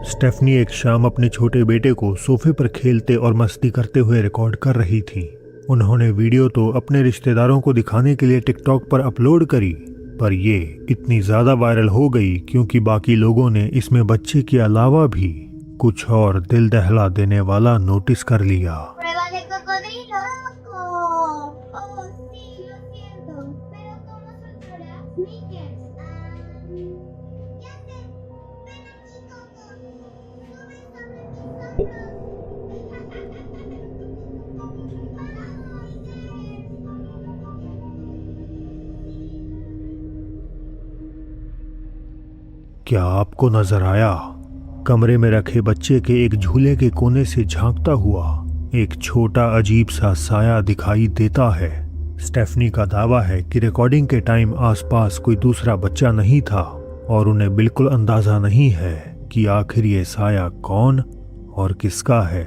Stephanie एक शाम अपने छोटे बेटे को सोफे पर खेलते और मस्ती करते हुए रिकॉर्ड कर रही थी। उन्होंने वीडियो तो अपने रिश्तेदारों को दिखाने के लिए टिकटॉक पर अपलोड करी, पर ये इतनी ज़्यादा वायरल हो गई क्योंकि बाकी लोगों ने इसमें बच्चे के अलावा भी कुछ और दिल दहला देने वाला नोटिस कर लिया। Prueba de cocodrilo. Oh, sí, lo siento. Pero ¿cómo soltará? Mickey. Ya sé. Ven aquí, Coco. Sube sobre mis hombros. क्या आपको नजर आया? कमरे में रखे बच्चे के एक झूले के कोने से झांकता हुआ एक छोटा अजीब सा साया दिखाई देता है। स्टेफनी का दावा है कि रिकॉर्डिंग के टाइम आसपास कोई दूसरा बच्चा नहीं था और उन्हें बिल्कुल अंदाजा नहीं है कि आखिर ये साया कौन और किसका है।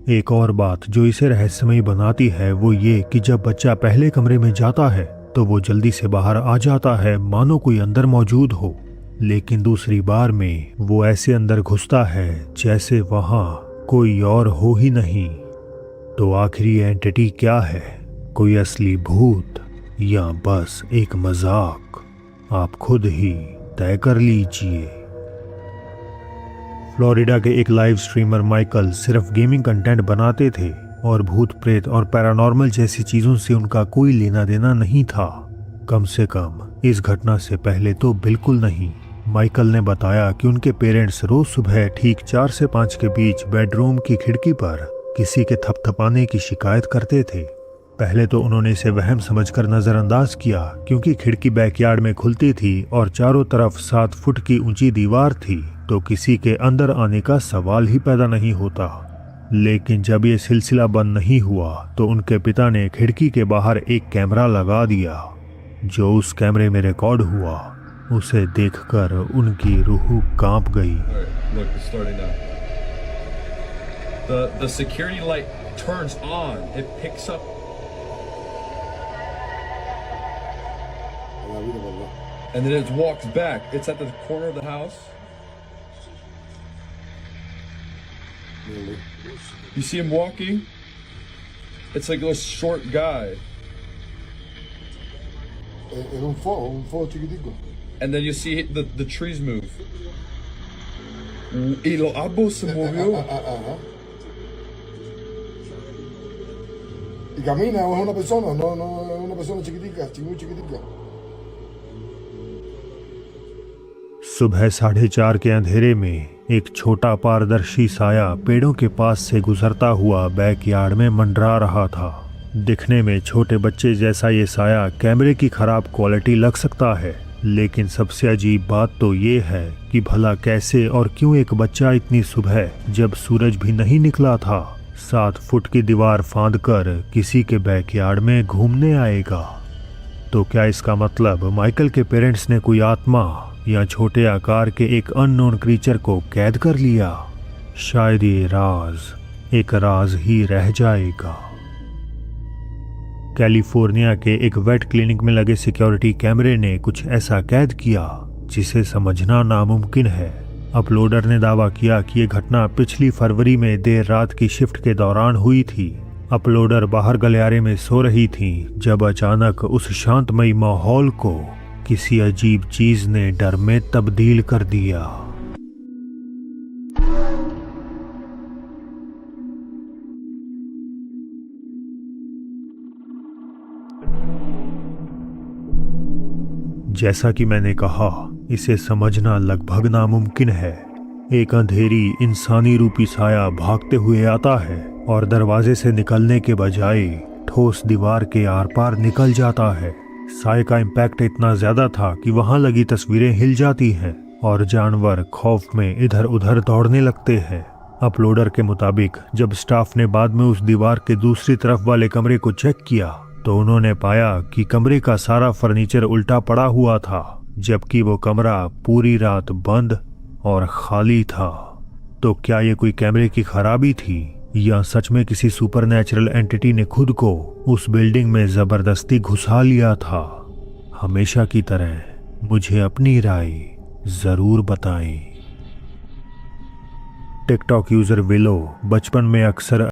एक और बात जो इसे रहस्यमयी बनाती है वो ये कि जब बच्चा पहले कमरे में जाता है तो वो जल्दी से बाहर आ जाता है मानो कोई अंदर मौजूद हो, लेकिन दूसरी बार में वो ऐसे अंदर घुसता है जैसे वहां कोई और हो ही नहीं। तो आखिर ये एंटिटी क्या है? कोई असली भूत या बस एक मजाक? आप खुद ही तय कर लीजिए। फ्लोरिडा के एक लाइव स्ट्रीमर माइकल सिर्फ गेमिंग कंटेंट बनाते थे और भूत प्रेत और पैरानॉर्मल जैसी चीजों से उनका कोई लेना देना नहीं था। कम से कम इस घटना से पहले तो बिल्कुल नहीं। माइकल ने बताया कि उनके पेरेंट्स रोज सुबह ठीक 4 से 5 के बीच बेडरूम की खिड़की पर किसी के थपथपाने की शिकायत करते थे। पहले तो उन्होंने इसे वहम समझकर नजरअंदाज किया क्योंकि खिड़की बैकयार्ड में खुलती थी और चारों तरफ 7 फुट की ऊंची दीवार थी, तो किसी के अंदर आने का सवाल ही पैदा नहीं होता। लेकिन जब ये सिलसिला बंद नहीं हुआ तो उनके पिता ने खिड़की के बाहर एक कैमरा लगा दिया। जो उस कैमरे में रिकॉर्ड हुआ उसे देखकर उनकी रूह कांप गई। Look, it's starting now. The security light turns on. It picks up. And then it walks back. It's at the corner of the house. You see him walking? It's like a short guy. Era un fuego chiquitico. And then you see the trees move. Y los árboles se movió. Ajá. Y camina, o es una persona, no es una persona chiquitica, muy chiquitica. सुबह 4:30 के अंधेरे में एक छोटा पारदर्शी साया पेड़ों के पास से गुजरता हुआ बैकयार्ड में मंडरा रहा था। दिखने में छोटे बच्चे जैसा ये साया कैमरे की खराब क्वालिटी लग सकता है, लेकिन सबसे अजीब बात तो ये है कि भला कैसे और क्यों एक बच्चा इतनी सुबह जब सूरज भी नहीं निकला था 7 फुट की दीवार फांदकर किसी के बैकयार्ड में घूमने आएगा? तो क्या इसका मतलब माइकल के पेरेंट्स ने कोई आत्मा या छोटे आकार के एक अननोन क्रीचर को कैद कर लिया? शायद ये राज एक राज ही रह जाएगा। कैलिफोर्निया के एक वेट क्लिनिक में लगे सिक्योरिटी कैमरे ने कुछ ऐसा कैद किया जिसे समझना नामुमकिन है। अपलोडर ने दावा किया कि ये घटना पिछली फरवरी में देर रात की शिफ्ट के दौरान हुई थी। अपलोडर बाहर गलियारे में सो रही थी जब अचानक उस शांतमयी माहौल को किसी अजीब चीज ने डर में तब्दील कर दिया। जैसा कि मैंने कहा, इसे समझना लगभग नामुमकिन है। एक अंधेरी इंसानी रूपी साया भागते हुए आता है और दरवाजे से निकलने के बजाय ठोस दीवार के आर पार निकल जाता है। साए का इम्पैक्ट इतना ज्यादा था कि वहां लगी तस्वीरें हिल जाती हैं और जानवर खौफ में इधर उधर दौड़ने लगते हैं। अपलोडर के मुताबिक जब स्टाफ ने बाद में उस दीवार के दूसरी तरफ वाले कमरे को चेक किया तो उन्होंने पाया कि कमरे का सारा फर्नीचर उल्टा पड़ा हुआ था, जबकि वो कमरा पूरी रात बंद और खाली था। तो क्या ये कोई कैमरे की खराबी थी या सच में किसी सुपरनैचुरल एंटिटी ने खुद को उस बिल्डिंग में जबरदस्ती घुसा लिया था? हमेशा की तरह मुझे अपनी राय जरूर बताएं। टिकटॉक यूजर विलो बचपन में अक्सर